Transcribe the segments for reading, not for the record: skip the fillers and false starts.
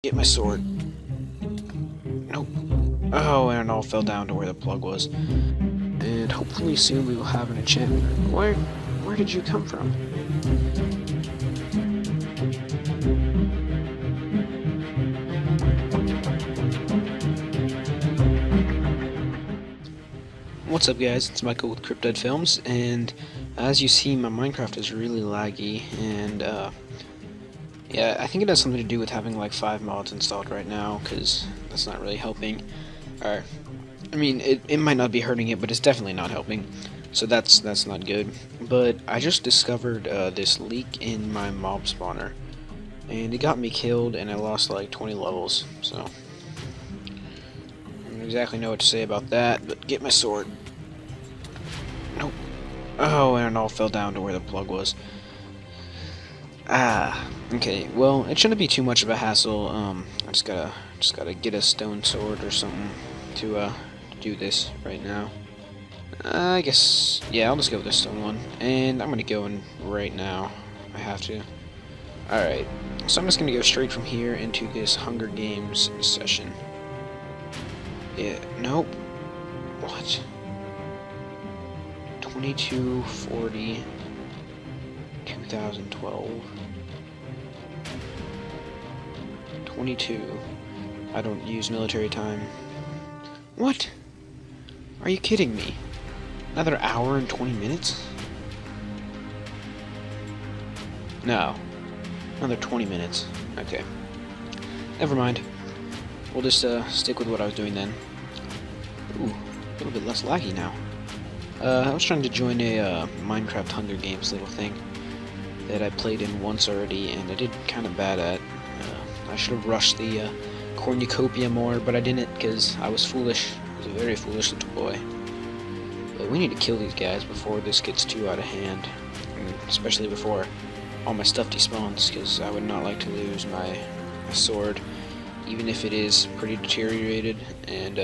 get my sword. Nope. Oh, and it all fell down to where the plug was. And hopefully soon we will have an enchantment. Where did you come from? What's up, guys? It's Michael with Cryptid Films, and as you see, my Minecraft is really laggy, and yeah, I think it has something to do with having like 5 mods installed right now, because that's not really helping. Or, I mean, it might not be hurting it, but it's definitely not helping, so that's not good. But I just discovered this leak in my mob spawner, and it got me killed, and I lost like 20 levels, so I don't exactly know what to say about that, but get my sword. Nope. Oh, and it all fell down to where the plug was. Okay, well, it shouldn't be too much of a hassle. I just gotta get a stone sword or something to do this right now. I guess, yeah, I'll just go with the stone one, and I'm gonna go in right now. I have to. Alright, so I'm just gonna go straight from here into this Hunger Games session. Yeah, nope. What? 2240 2012 22. I don't use military time. What? Are you kidding me? Another hour and 20 minutes? No. Another 20 minutes. Okay. Never mind. We'll just stick with what I was doing then. Ooh, a little bit less laggy now. I was trying to join a Minecraft Hunger Games little thing that I played in once already, and I did kind of bad at. I should have rushed the cornucopia more, but I didn't because I was foolish. I was a very foolish little boy. But we need to kill these guys before this gets too out of hand, and especially before all my stuff despawns, because I would not like to lose my sword, even if it is pretty deteriorated, and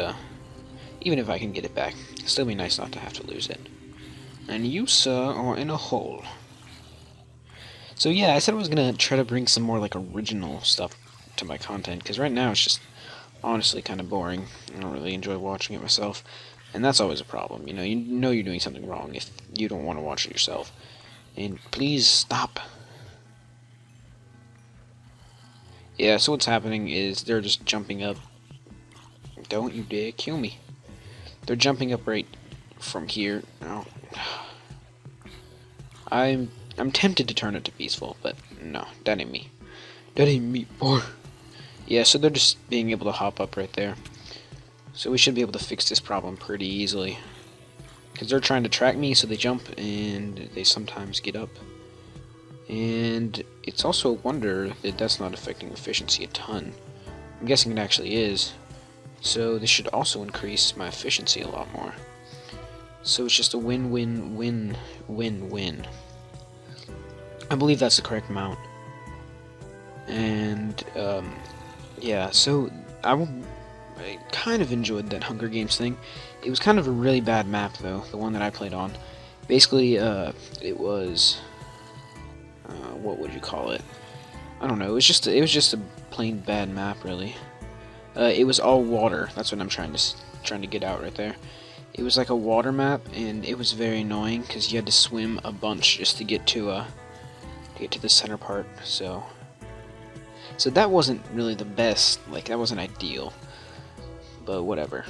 even if I can get it back. It'd still be nice not to have to lose it. And you, sir, are in a hole. So yeah, I said I was gonna try to bring some more like original stuff to my content, because right now it's just honestly kind of boring. I don't really enjoy watching it myself, and that's always a problem. You know you're doing something wrong if you don't want to watch it yourself. And please stop. Yeah, so what's happening is they're just jumping up. Don't you dare kill me. They're jumping up right from here. Oh. I'm tempted to turn it to peaceful, but no, that ain't me. That ain't me, boy. Yeah, so they're just being able to hop up right there. So we should be able to fix this problem pretty easily. Because they're trying to track me, so they jump, and they sometimes get up. And it's also a wonder that that's not affecting efficiency a ton. I'm guessing it actually is. So this should also increase my efficiency a lot more. So it's just a win-win-win-win-win. I believe that's the correct amount. And yeah, so I kind of enjoyed that Hunger Games thing. It was kind of a really bad map though, the one that I played on. Basically, it was what would you call it? I don't know. It was just a plain bad map, really. It was all water. That's what I'm trying to get out right there. It was like a water map, and it was very annoying because you had to swim a bunch just to get to the center part. So that wasn't really the best. Like, that wasn't ideal. But whatever.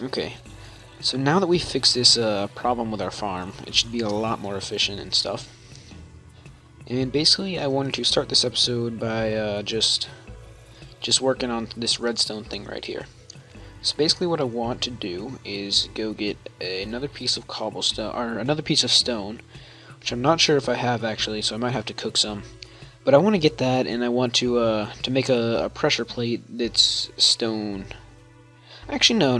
Okay. So now that we fixed this problem with our farm, it should be a lot more efficient and stuff. And basically, I wanted to start this episode by just working on this redstone thing right here. So basically what I want to do is go get another piece of cobblestone, or another piece of stone, which I'm not sure if I have actually, so I might have to cook some. But I want to get that, and I want to make a pressure plate that's stone. Actually, no.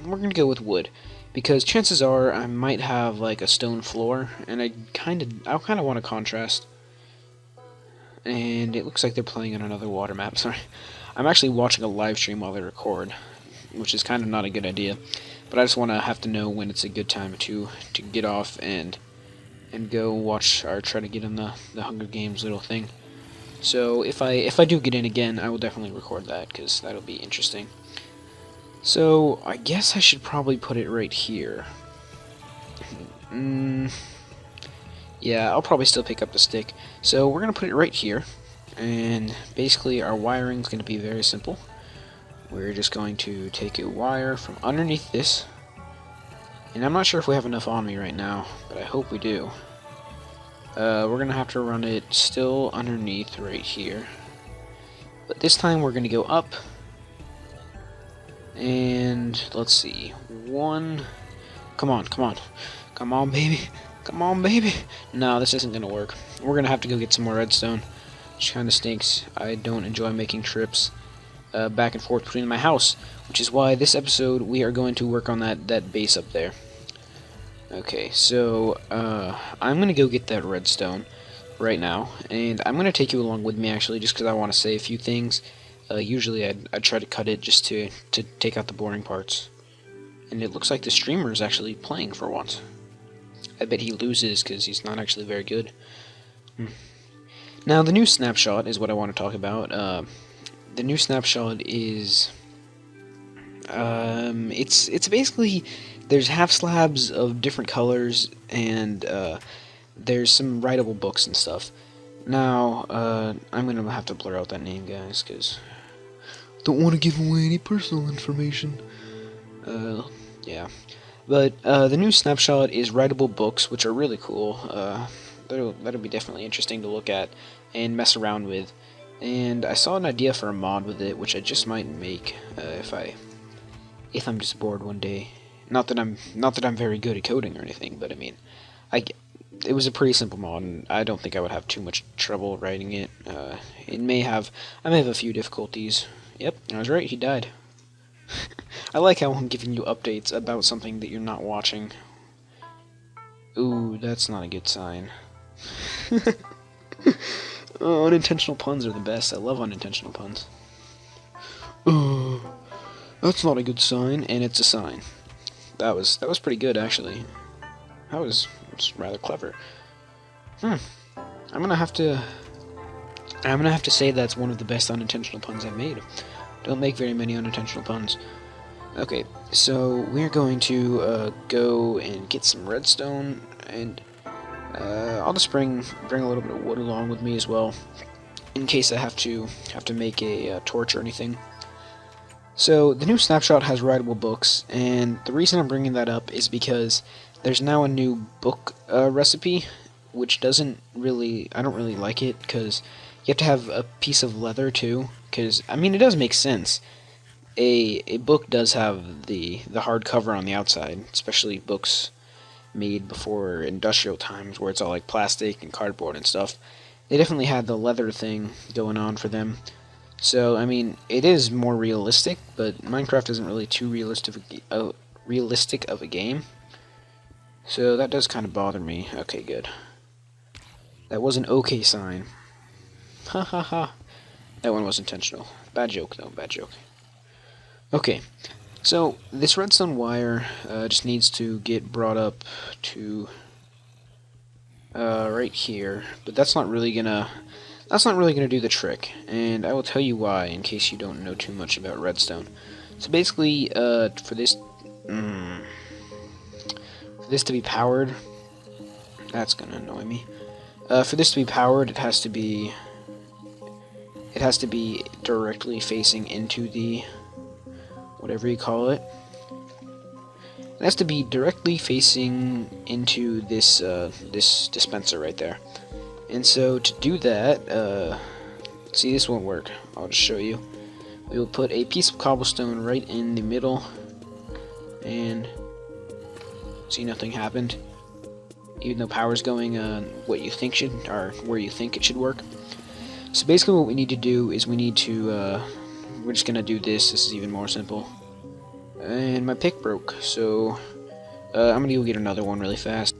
We're going to go with wood, because chances are I might have like a stone floor, and I kind of want to contrast. And it looks like they're playing on another water map. Sorry. I'm actually watching a live stream while they record, which is kind of not a good idea. But I just want to have to know when it's a good time to get off and go watch or try to get in the Hunger Games little thing. So if I do get in again, I will definitely record that, because that'll be interesting. So I guess I should probably put it right here. Yeah, I'll probably still pick up the stick. So we're gonna put it right here, and basically our wiring is gonna be very simple. We're just going to take a wire from underneath this, and I'm not sure if we have enough on me right now, but I hope we do. We're gonna have to run it still underneath right here, but this time we're gonna go up, and let's see, one, come on, baby, come on, baby. No, this isn't gonna work. We're gonna have to go get some more redstone, which kind of stinks. I don't enjoy making trips back and forth between my house, which is why this episode we are going to work on that base up there. Okay, so I'm going to go get that redstone right now, and I'm going to take you along with me, actually, just because I want to say a few things. Usually I'd try to cut it just to take out the boring parts. And it looks like the streamer is actually playing for once. I bet he loses because he's not actually very good. Now, the new snapshot is what I want to talk about. The new snapshot is... it's basically... There's half slabs of different colors, and there's some writable books and stuff. Now, I'm going to have to blur out that name, guys, because I don't want to give away any personal information. Yeah. But the new snapshot is writable books, which are really cool. That'll be definitely interesting to look at and mess around with. And I saw an idea for a mod with it, which I just might make if I'm just bored one day. Not that I'm very good at coding or anything, but I mean, it was a pretty simple mod, and I don't think I would have too much trouble writing it. I may have a few difficulties. Yep, I was right. He died. I like how I'm giving you updates about something that you're not watching. Ooh, that's not a good sign. Oh, unintentional puns are the best. I love unintentional puns. That's not a good sign, and it's a sign. That was pretty good, actually. That was rather clever. I'm gonna have to say that's one of the best unintentional puns I've made. Don't make very many unintentional puns. Okay, so we're going to go and get some redstone, and I'll just bring a little bit of wood along with me as well, in case I have to make a torch or anything. So, the new snapshot has writable books, and the reason I'm bringing that up is because there's now a new book recipe, which I don't really like it, because you have to have a piece of leather, too, because, I mean, it does make sense. A book does have the hard cover on the outside, especially books made before industrial times, where it's all like plastic and cardboard and stuff. They definitely had the leather thing going on for them. So, I mean, it is more realistic, but Minecraft isn't really too realistic of a game. So that does kind of bother me. Okay, good. That was an okay sign. Ha ha ha. That one was intentional. Bad joke, though. Bad joke. Okay. So, this redstone wire just needs to get brought up to right here. But that's not really gonna do the trick, and I will tell you why in case you don't know too much about redstone. So basically, for this to be powered, that's gonna annoy me. For this to be powered, it has to be directly facing into the whatever you call it. It has to be directly facing into this this dispenser right there. And so to do that, see, this won't work. I'll just show you. We will put a piece of cobblestone right in the middle, and see, nothing happened. Even though power's going what you think should, or where you think it should work. So basically, what we need to do is we're just gonna do this. This is even more simple. And my pick broke, so I'm gonna go get another one really fast.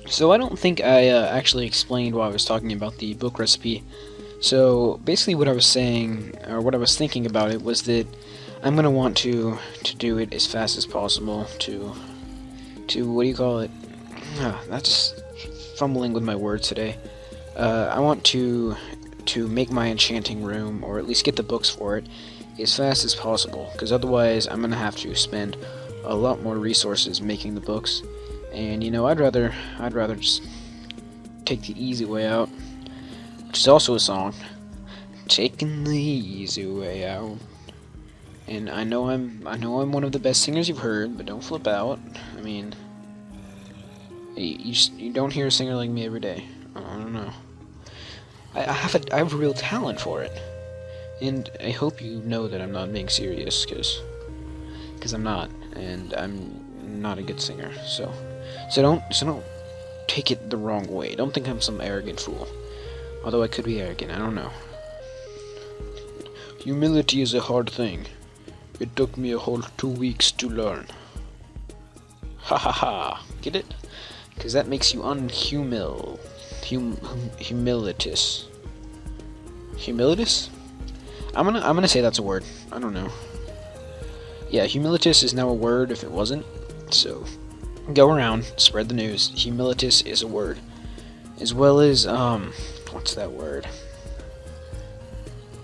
So I don't think I actually explained why I was talking about the book recipe. So basically what I was saying, or what I was thinking about it, was that I'm going to want to do it as fast as possible to what do you call it? That's just fumbling with my words today. I want to to make my enchanting room, or at least get the books for it, as fast as possible, because otherwise I'm gonna have to spend a lot more resources making the books, and you know, I'd rather just take the easy way out, which is also a song, taking the easy way out. And I know I'm one of the best singers you've heard, but don't flip out. I mean, you don't hear a singer like me every day. I don't know. I have real talent for it, and I hope you know that I'm not being serious, because I'm not, and I'm not a good singer. So don't take it the wrong way. Don't think I'm some arrogant fool. Although I could be arrogant, I don't know. Humility is a hard thing. It took me a whole 2 weeks to learn. Ha ha ha. Get it? Because that makes you humilitous. Humilitous? I'm gonna say that's a word. I don't know. Yeah, humilitous is now a word if it wasn't. So go around, spread the news. Humilitous is a word. As well as what's that word?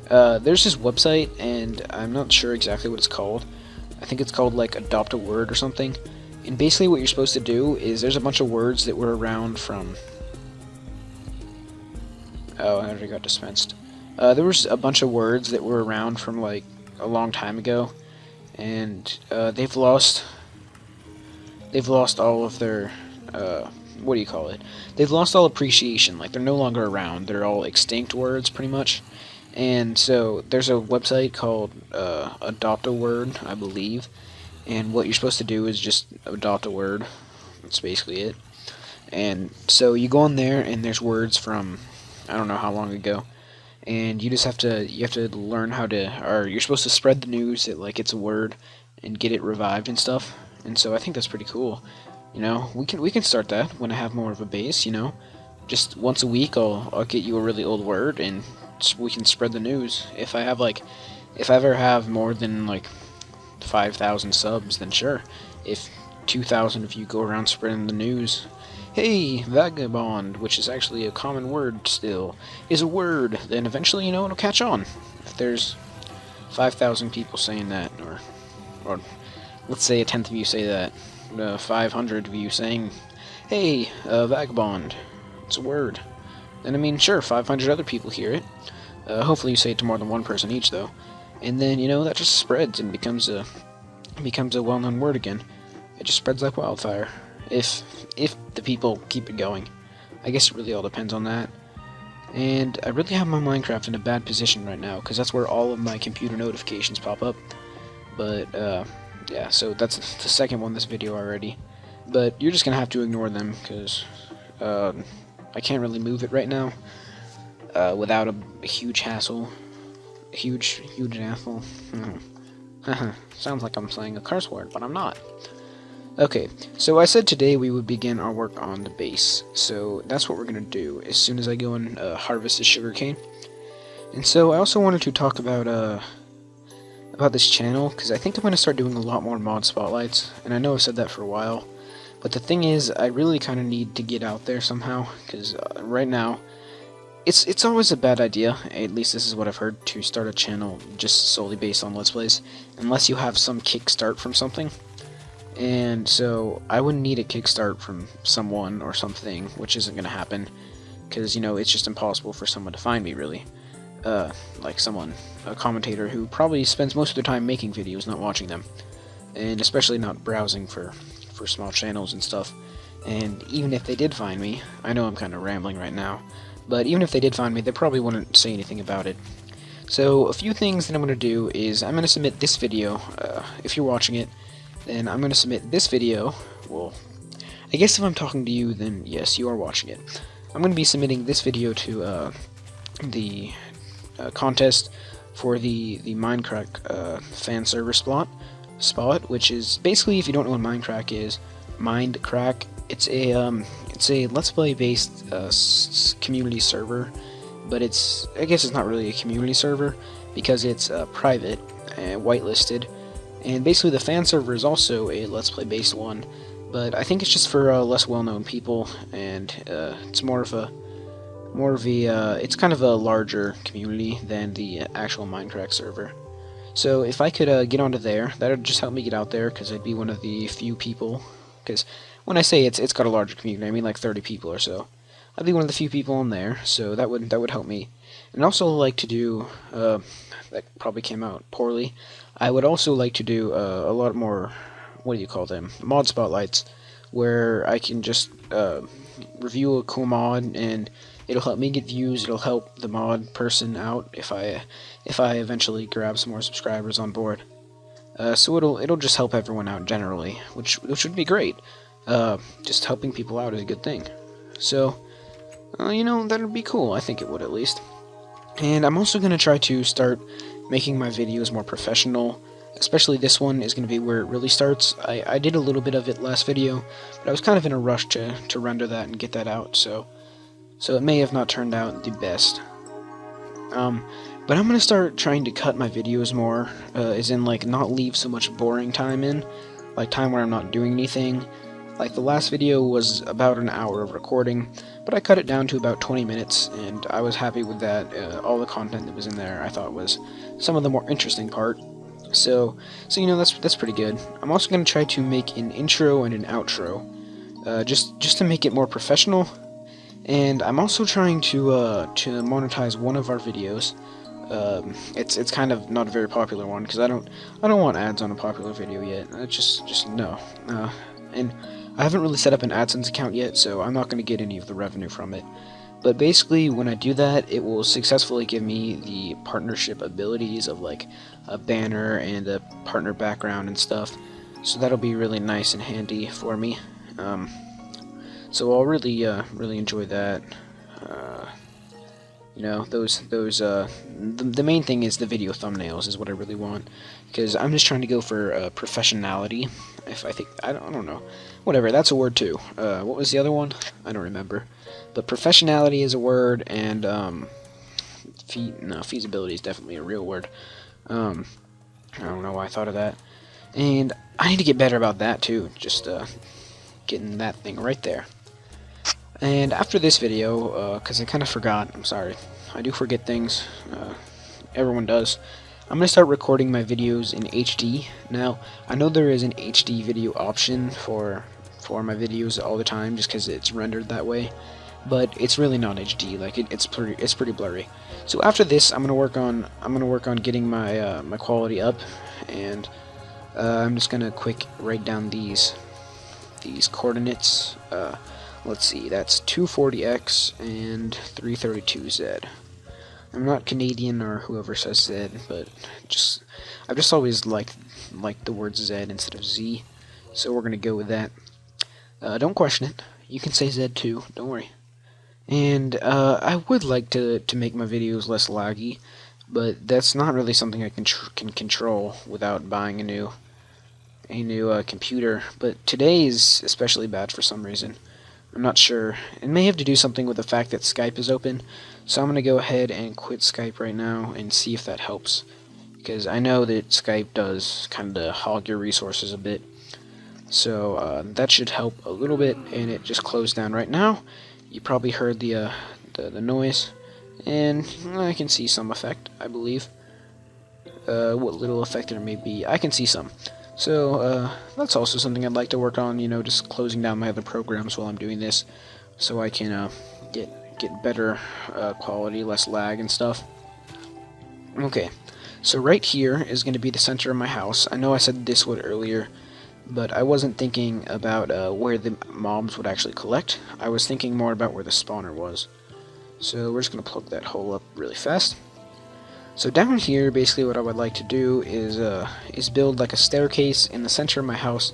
There's this website, and I'm not sure exactly what it's called. I think it's called, like, Adopt a Word or something. And basically what you're supposed to do is there's a bunch of words that were around from... Oh, I already got dispensed. There was a bunch of words that were around from, like, a long time ago. And they've lost all of their... what do you call it? They've lost all appreciation. Like, they're no longer around. They're all extinct words, pretty much. And so there's a website called Adopt a Word, I believe, and what you're supposed to do is just adopt a word. That's basically it. And so you go on there, and there's words from I don't know how long ago, and you have to learn how to, or you're supposed to spread the news that, like, it's a word and get it revived and stuff. And so I think that's pretty cool. You know, we can start that when I have more of a base. You know, just once a week I'll get you a really old word, and we can spread the news. If I ever have more than, like, 5,000 subs, then sure. If 2,000 of you go around spreading the news, hey, vagabond, which is actually a common word still, is a word, then eventually, you know, it'll catch on. If there's 5,000 people saying that, or let's say a tenth of you say that, 500 of you saying, hey, vagabond, it's a word, then, I mean, sure, 500 other people hear it. Hopefully you say it to more than one person each, though. And then, you know, that just spreads and becomes a well-known word again. It just spreads like wildfire. If the people keep it going. I guess it really all depends on that. And I really have my Minecraft in a bad position right now, because that's where all of my computer notifications pop up. But, yeah, so that's the second one this video already. But you're just gonna have to ignore them, because, I can't really move it right now without a huge hassle. A huge hassle. Sounds like I'm saying a curse word, but I'm not. Okay, so I said today we would begin our work on the base. So that's what we're going to do as soon as I go and harvest the sugarcane. And so I also wanted to talk about this channel, because I think I'm going to start doing a lot more mod spotlights. And I know I've said that for a while. But the thing is, I really kind of need to get out there somehow, because right now, it's always a bad idea, at least this is what I've heard, to start a channel just solely based on Let's Plays, unless you have some kickstart from something. And so, I wouldn't need a kickstart from someone or something, which isn't going to happen, because, you know, it's just impossible for someone to find me, really. Like a commentator who probably spends most of their time making videos, not watching them. And especially not browsing for small channels and stuff. And even if they did find me, I know I'm kind of rambling right now, but even if they did find me, they probably wouldn't say anything about it. So a few things that I'm going to do is I'm going to submit this video. If you're watching it, then I'm going to submit this video. Well, I guess if I'm talking to you, then yes, you are watching it. I'm going to be submitting this video to the contest for the Minecraft fan server spot, which is basically, if you don't know what Minecraft is, it's a Let's Play based community server, but I guess it's not really a community server because it's private and whitelisted. And basically the fan server is also a Let's Play based one, but I think it's just for less well-known people, and it's more of a more of a it's kind of a larger community than the actual Minecraft server. So if I could get onto there, that would just help me get out there, because I'd be one of the few people. Because when I say it's got a larger community, I mean like 30 people or so. I'd be one of the few people on there, so that would help me. And I'd also like to do that probably came out poorly. I would also like to do a lot more, what do you call them, mod spotlights, where I can just review a cool mod, and it'll help me get views. It'll help the mod person out if I eventually grab some more subscribers on board. So it'll just help everyone out generally, which would be great. Just helping people out is a good thing. So that would be cool. I think it would, at least. And I'm also gonna try to start making my videos more professional. Especially this one is going to be where it really starts. I did a little bit of it last video, but I was kind of in a rush to render that and get that out, so it may have not turned out the best. But I'm going to start trying to cut my videos more, as in, like, not leave so much boring time in, like time where I'm not doing anything. Like, the last video was about an hour of recording, but I cut it down to about 20 minutes, and I was happy with that. All the content that was in there I thought was some of the more interesting part. So that's pretty good. I'm also going to try to make an intro and an outro, just to make it more professional. And I'm also trying to monetize one of our videos. It's kind of not a very popular one, because I don't want ads on a popular video yet. Just no. And I haven't really set up an AdSense account yet, so I'm not going to get any of the revenue from it. But basically, when I do that, it will successfully give me the partnership abilities of, like, a banner and a partner background and stuff. So that'll be really nice and handy for me. So I'll really enjoy that. The main thing is the video thumbnails is what I really want, because I'm just trying to go for professionality. I don't know, whatever, that's a word too. What was the other one? I don't remember. But professionality is a word, and feasibility is definitely a real word. I don't know why I thought of that. And I need to get better about that too, just getting that thing right there. And after this video, because I kind of forgot, I'm sorry, I do forget things, everyone does, I'm going to start recording my videos in HD. Now, I know there is an HD video option for my videos all the time, just because it's rendered that way, but it's really not HD. Like, it's pretty blurry. So after this, I'm gonna work on getting my my quality up, and I'm just gonna quick write down these coordinates. Let's see, that's 240x and 332z. I'm not Canadian or whoever says Z, but I've just always liked the word Z instead of Z, so we're gonna go with that. Don't question it. You can say Z too. Don't worry. And I would like to make my videos less laggy, but that's not really something I can control without buying a new computer. But today is especially bad for some reason. I'm not sure. It may have to do something with the fact that Skype is open, so I'm going to go ahead and quit Skype right now and see if that helps. Because I know that Skype does kind of hog your resources a bit. So that should help a little bit, and it just closed down right now. You probably heard the noise, and I can see some effect, I believe. What little effect there may be, I can see some. So that's also something I'd like to work on, just closing down my other programs while I'm doing this, so I can get better quality, less lag and stuff. Okay, so right here is going to be the center of my house. I know I said this would earlier, but I wasn't thinking about where the mobs would actually collect. I was thinking more about where the spawner was. So we're just going to plug that hole up really fast. So down here, basically what I would like to do is build like a staircase in the center of my house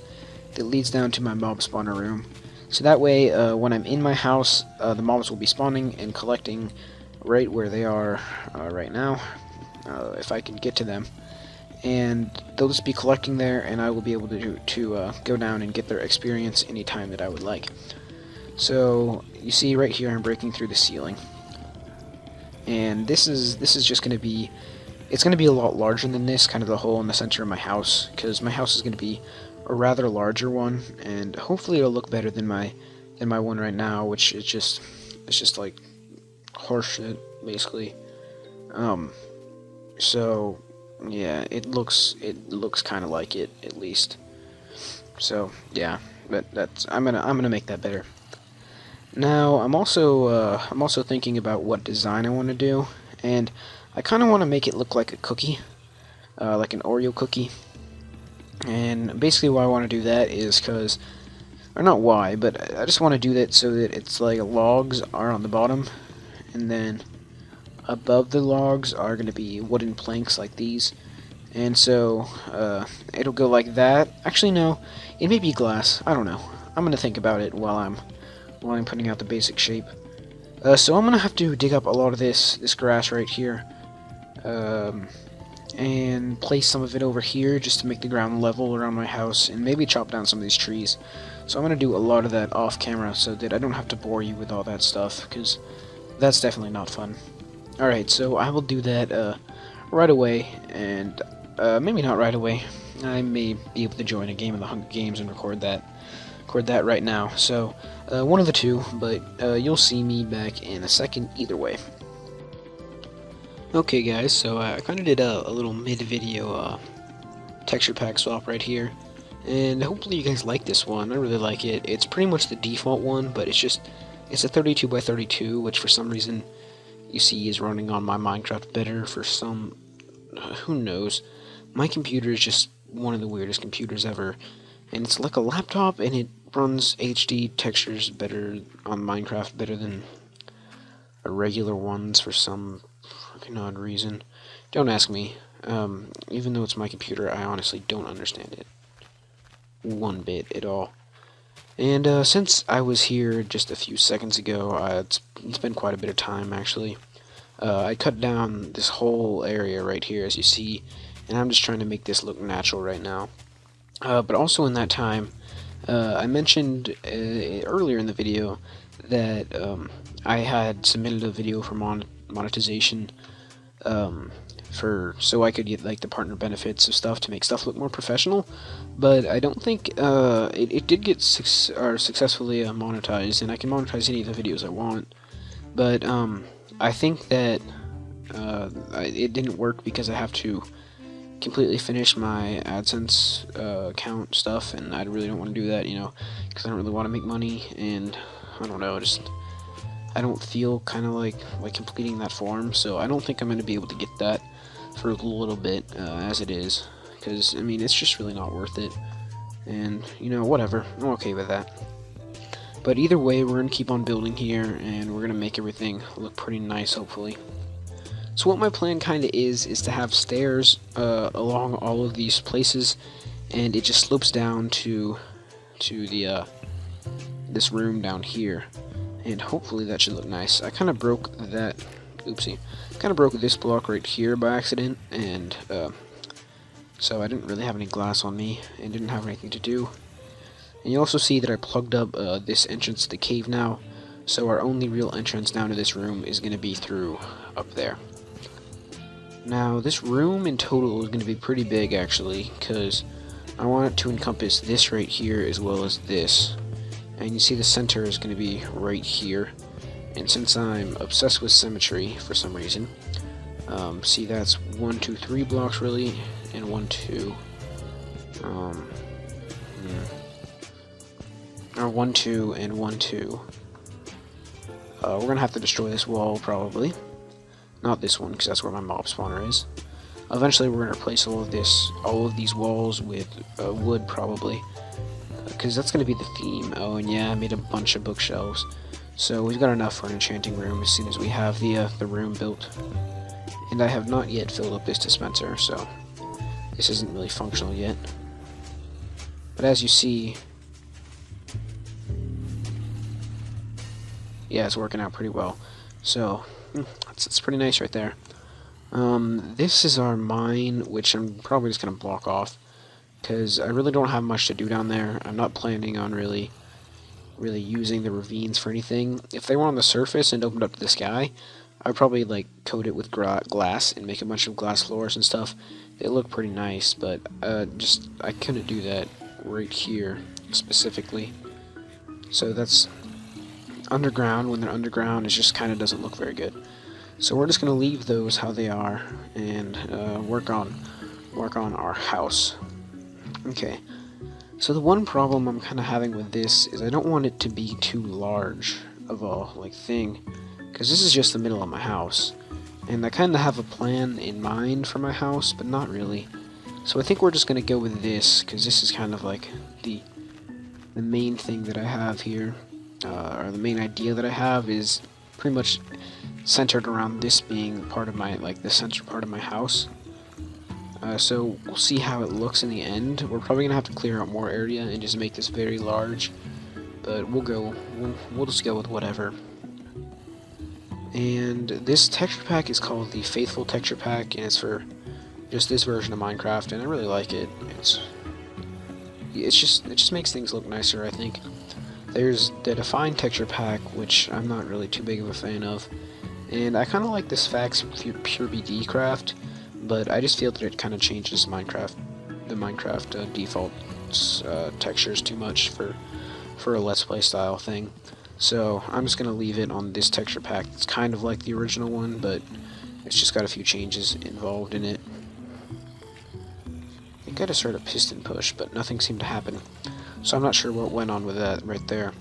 that leads down to my mob spawner room. So that way, when I'm in my house, the mobs will be spawning and collecting right where they are right now, if I can get to them. And they'll just be collecting there, and I will be able to go down and get their experience anytime that I would like. So you see right here, I'm breaking through the ceiling. And this is just going to be, it's going to be a lot larger than this, kind of the hole in the center of my house, because my house is going to be a rather larger one, and hopefully it'll look better than my one right now, which is just like horseshit, basically. Um, so yeah, it looks kind of like it, at least. So yeah, but I'm gonna make that better. Now I'm also thinking about what design I want to do, and I kind of want to make it look like a cookie, like an Oreo cookie. And basically why I want to do that is because, or not why, but I just want to do that so that it's like logs are on the bottom, and then above the logs are going to be wooden planks like these. And so it'll go like that. Actually, no, it may be glass. I don't know. I'm going to think about it while I'm putting out the basic shape. So I'm going to have to dig up a lot of this grass right here. And place some of it over here just to make the ground level around my house, and maybe chop down some of these trees. So I'm going to do a lot of that off camera so that I don't have to bore you with all that stuff, because that's definitely not fun. Alright, so I will do that right away, and maybe not right away. I may be able to join a game of the Hunger Games and record that right now. So one of the two, but you'll see me back in a second either way. Okay guys, so I kind of did a little mid-video texture pack swap right here, and hopefully you guys like this one. I really like it. It's pretty much the default one, but it's a 32 by 32, which for some reason you see is running on my Minecraft better for some, who knows. My computer is just one of the weirdest computers ever, and it's like a laptop, and it runs HD textures better on Minecraft better than regular ones for some fucking odd reason. Don't ask me. Even though it's my computer, I honestly don't understand it one bit at all. And since I was here just a few seconds ago, it's been quite a bit of time actually. I cut down this whole area right here, as you see, and I'm just trying to make this look natural right now. But also in that time, I mentioned earlier in the video that I had submitted a video for monetization, so I could get like the partner benefits of stuff to make stuff look more professional. But I don't think it did get successfully monetized, and I can monetize any of the videos I want. But I think that it didn't work because I have to completely finish my AdSense account stuff, and I really don't want to do that, because I don't really want to make money, and I don't know, I don't feel kind of like completing that form, so I don't think I'm going to be able to get that for a little bit as it is, because, I mean, it's just really not worth it, and, whatever, I'm okay with that. But either way, we're going to keep on building here, and we're going to make everything look pretty nice, hopefully. So what my plan kind of is to have stairs along all of these places, and it just slopes down to the this room down here, and hopefully that should look nice. I kind of broke that, oopsie, kind of broke this block right here by accident, and so I didn't really have any glass on me, and didn't have anything to do. And you also see that I plugged up this entrance to the cave now, so our only real entrance down to this room is going to be through up there. Now, this room in total is going to be pretty big, actually, because I want it to encompass this right here as well as this. And you see the center is going to be right here. And since I'm obsessed with symmetry for some reason, see that's 1, 2, 3 blocks really, and 1, 2. Or 1, 2, and 1, 2. We're going to have to destroy this wall, probably. Not this one, because that's where my mob spawner is. Eventually, we're going to replace all of these walls with wood, probably, because that's going to be the theme. Oh, and yeah, I made a bunch of bookshelves, so we've got enough for an enchanting room as soon as we have the room built. And I have not yet filled up this dispenser, so this isn't really functional yet. But as you see, yeah, it's working out pretty well. So it's pretty nice right there. This is our mine, which I'm probably just going to block off, because I really don't have much to do down there. I'm not planning on really using the ravines for anything. If they were on the surface and opened up to the sky, I'd probably like coat it with glass and make a bunch of glass floors and stuff. They look pretty nice, but I couldn't do that right here specifically. So that's underground, when they're underground, it just kind of doesn't look very good. So we're just going to leave those how they are and work on our house. Okay. So the one problem I'm kind of having with this is I don't want it to be too large of a thing, because this is just the middle of my house, and I kind of have a plan in mind for my house, but not really. So I think we're just going to go with this, because this is kind of like the main thing that I have here, or the main idea that I have is pretty much centered around this being part of my, the center part of my house. So we'll see how it looks in the end. We're probably gonna have to clear out more area and just make this very large, but we'll just go with whatever. And this texture pack is called the Faithful Texture Pack, and it's for just this version of Minecraft, and I really like it. It just makes things look nicer, I think. There's the Define Texture Pack, which I'm not really too big of a fan of, and I kind of like this Fax Pure BD Craft, but I just feel that it kind of changes the Minecraft default textures too much for a Let's Play style thing. So I'm just gonna leave it on this texture pack. It's kind of like the original one, but it's just got a few changes involved in it. I think I just heard a piston push, but nothing seemed to happen. So I'm not sure what went on with that right there.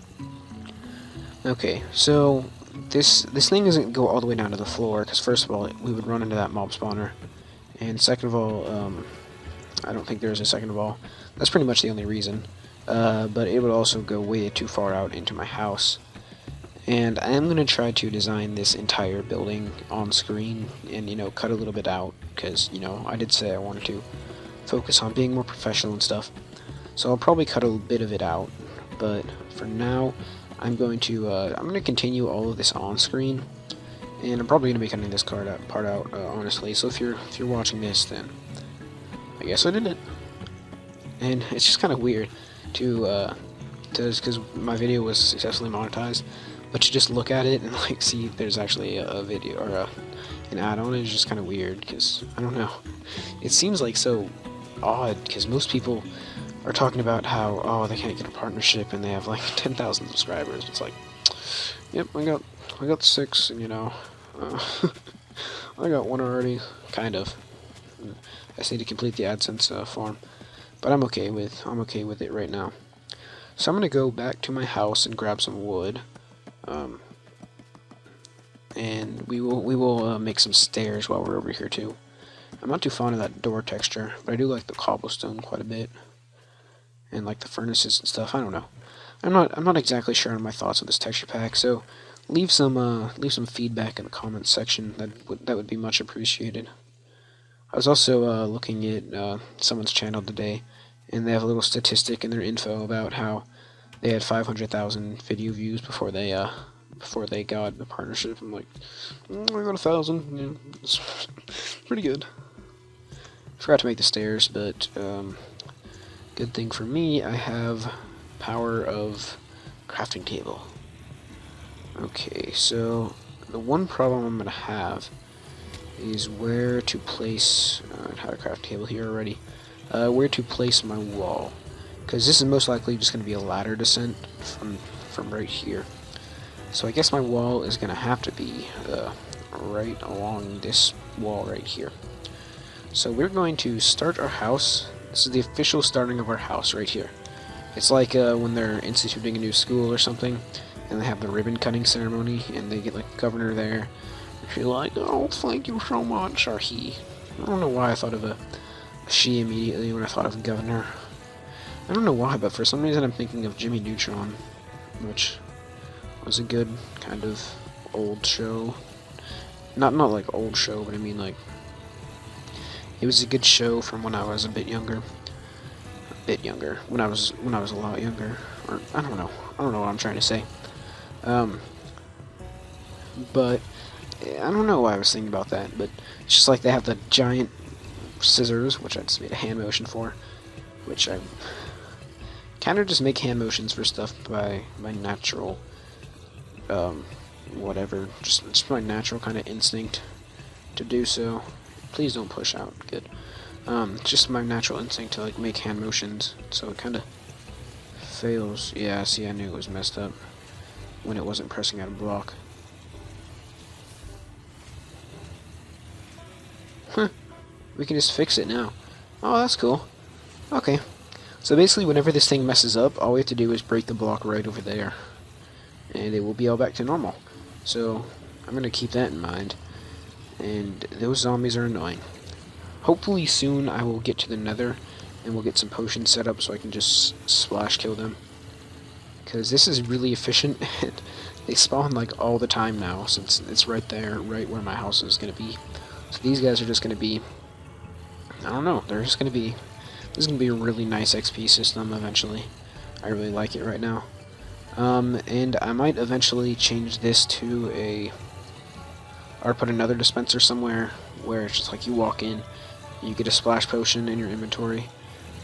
Okay, so this thing doesn't go all the way down to the floor, because first of all, we would run into that mob spawner. And second of all, I don't think there's a second of all. That's pretty much the only reason. But it would also go way too far out into my house. And I am going to try to design this entire building on screen and, cut a little bit out. Because, I did say I wanted to focus on being more professional and stuff. So I'll probably cut a bit of it out. But for now, I'm going to continue all of this on screen. And I'm probably going to be cutting this part out, honestly. So if you're watching this, then I guess I did it. And it's just kind of weird because my video was successfully monetized, but to just look at it and see there's actually a video or an add-on is just kind of weird, because I don't know. It seems like so odd, because most people are talking about how they can't get a partnership and they have 10,000 subscribers. It's like, yep, I got 6, and I got 1 already, kind of. I just need to complete the AdSense form, but I'm okay with it right now. So I'm gonna go back to my house and grab some wood, and we will make some stairs while we're over here too. I'm not too fond of that door texture, but I do like the cobblestone quite a bit, and the furnaces and stuff. I don't know. I'm not exactly sure on my thoughts of this texture pack, so leave some feedback in the comments section. That would be much appreciated. I was also looking at someone's channel today, and they have a little statistic in their info about how they had 500,000 video views before they got the partnership. I'm like, I got 1,000. Yeah, it's pretty good. Forgot to make the stairs, but good thing for me, I have power of crafting table. Okay, so the one problem I'm gonna have is where to place. I had a craft table here already. Where to place my wall, because this is most likely just going to be a ladder descent from right here. So I guess my wall is going to have to be right along this wall right here. So we're going to start our house. This is the official starting of our house right here. It's like when they're instituting a new school or something, and they have the ribbon cutting ceremony, and they get the governor there. She's like, oh, thank you so much, or he. I don't know why I thought of a she immediately when I thought of governor. I don't know why, but for some reason I'm thinking of Jimmy Neutron, which was a good kind of old show. Not like old show, but I mean it was a good show from when I was a bit younger. When I was a lot younger, or I don't know what I'm trying to say. But I don't know why I was thinking about that, but it's just like they have the giant scissors, which I just made a hand motion for, which I kind of just make hand motions for stuff by my natural, whatever, just my natural kind of instinct to do so. Please don't push out, good. Just my natural instinct to make hand motions, so it kind of fails. Yeah, see, I knew it was messed up. when it wasn't pressing out a block. Huh. We can just fix it now. Oh, that's cool. Okay. So basically, whenever this thing messes up, all we have to do is break the block right over there. And it will be all back to normal. So, I'm going to keep that in mind. And those zombies are annoying. Hopefully soon I will get to the nether, and we'll get some potions set up so I can just splash kill them. Because this is really efficient, and they spawn like all the time now, since it's right there, right where my house is going to be. So these guys are just going to be, I don't know, they're just going to be, this is going to be a really nice XP system eventually. I really like it right now. And I might eventually change this to a, or put another dispenser somewhere where it's just like you walk in, you get a splash potion in your inventory,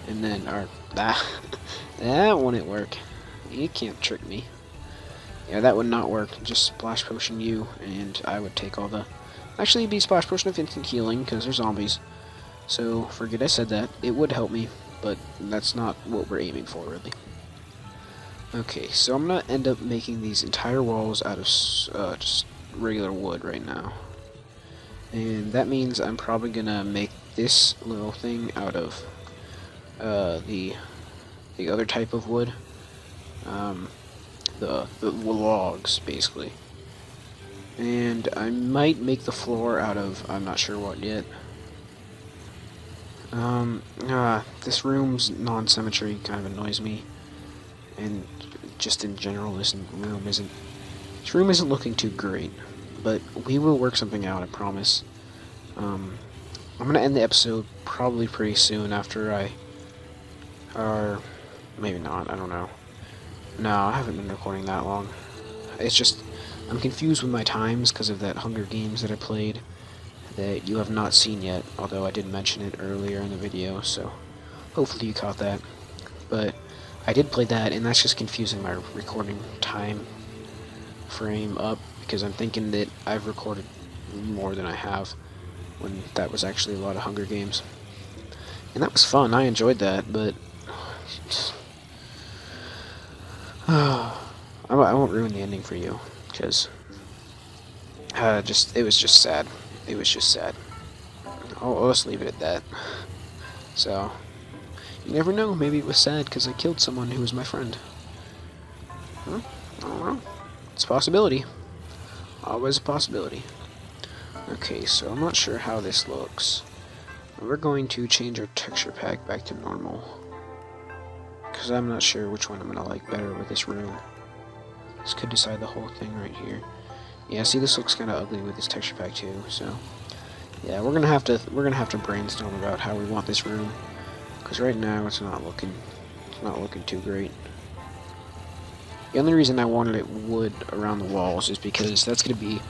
and then, or, that wouldn't work. You can't trick me. Yeah, that would not work. Just splash potion you, and I would take all the, actually it'd be splash potion of instant healing, because they're zombies. So, forget I said that. It would help me, but that's not what we're aiming for, really. Okay, so I'm going to end up making these entire walls out of just regular wood right now. And that means I'm probably going to make this little thing out of the other type of wood. The logs, basically. And I might make the floor out of, I'm not sure what yet. This room's non-symmetry kind of annoys me. And just in general, this room isn't looking too great. But we will work something out, I promise. I'm gonna end the episode probably pretty soon after or maybe not, I don't know. No, I haven't been recording that long. It's just, I'm confused with my times because of that Hunger Games that I played that you have not seen yet, although I did mention it earlier in the video, so hopefully you caught that. But I did play that, and that's just confusing my recording time frame up, because I'm thinking that I've recorded more than I have, when that was actually a lot of Hunger Games. And that was fun, I enjoyed that, but I won't ruin the ending for you, because it was just sad. It was just sad. I'll just leave it at that. So, you never know, maybe it was sad because I killed someone who was my friend. Huh? I don't know. It's a possibility. Always a possibility. Okay, so I'm not sure how this looks. We're going to change our texture pack back to normal, because I'm not sure which one I'm going to like better with this room. This could decide the whole thing right here. Yeah, see, this looks kind of ugly with this texture pack too. So, yeah, we're gonna have to brainstorm about how we want this room, because right now it's not looking too great. The only reason I wanted it wood around the walls is because that's gonna be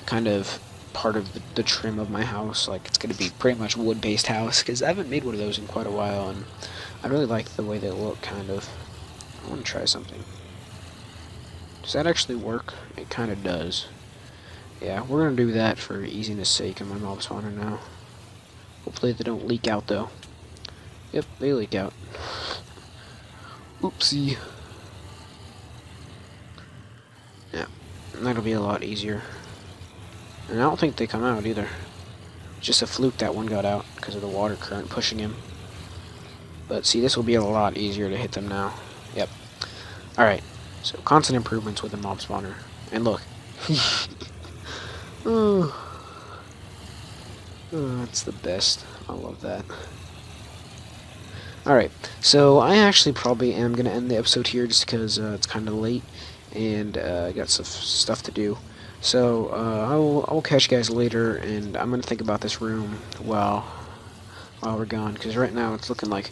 kind of part of the trim of my house. Like, it's gonna be pretty much wood-based house, because I haven't made one of those in quite a while, and I really like the way they look. Kind of. I want to try something. Does that actually work? It kind of does. Yeah, we're going to do that for easiness sake on my mob spawner now. Hopefully they don't leak out, though. Yep, they leak out. Oopsie. Yeah, that'll be a lot easier. And I don't think they come out, either. It's just a fluke that one got out because of the water current pushing him. But see, this will be a lot easier to hit them now. Yep. Alright. So, constant improvements with the mob spawner. And look. Oh, that's the best. I love that. Alright, so I actually probably am going to end the episode here just because it's kind of late and I got some stuff to do. So, I'll catch you guys later, and I'm going to think about this room while we're gone, because right now it's looking like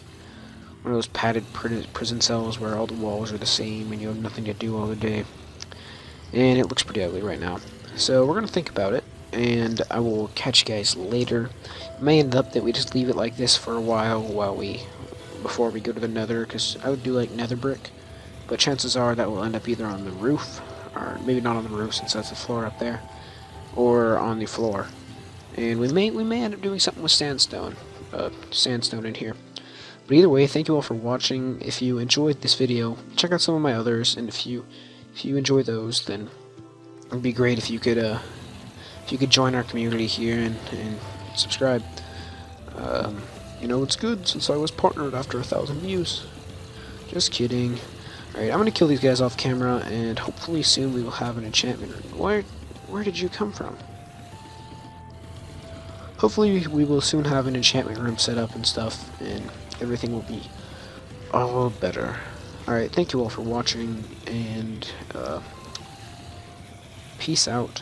one of those padded prison cells where all the walls are the same and you have nothing to do all the day. And it looks pretty ugly right now. So we're going to think about it, and I will catch you guys later. It may end up that we just leave it like this for a while before we go to the nether, because I would do like nether brick. But chances are that will end up either on the roof, or maybe not on the roof since that's the floor up there, or on the floor. And we may end up doing something with sandstone in here. But either way, thank you all for watching. If you enjoyed this video, check out some of my others, and if you if you enjoy those, then it'd be great if you could join our community here and subscribe. You know, it's good since I was partnered after 1,000 views. Just kidding. Alright, I'm gonna kill these guys off camera, and hopefully soon we will have an enchantment room. Where did you come from? Hopefully we will soon have an enchantment room set up and stuff, and everything will be all better. Alright, thank you all for watching, and peace out.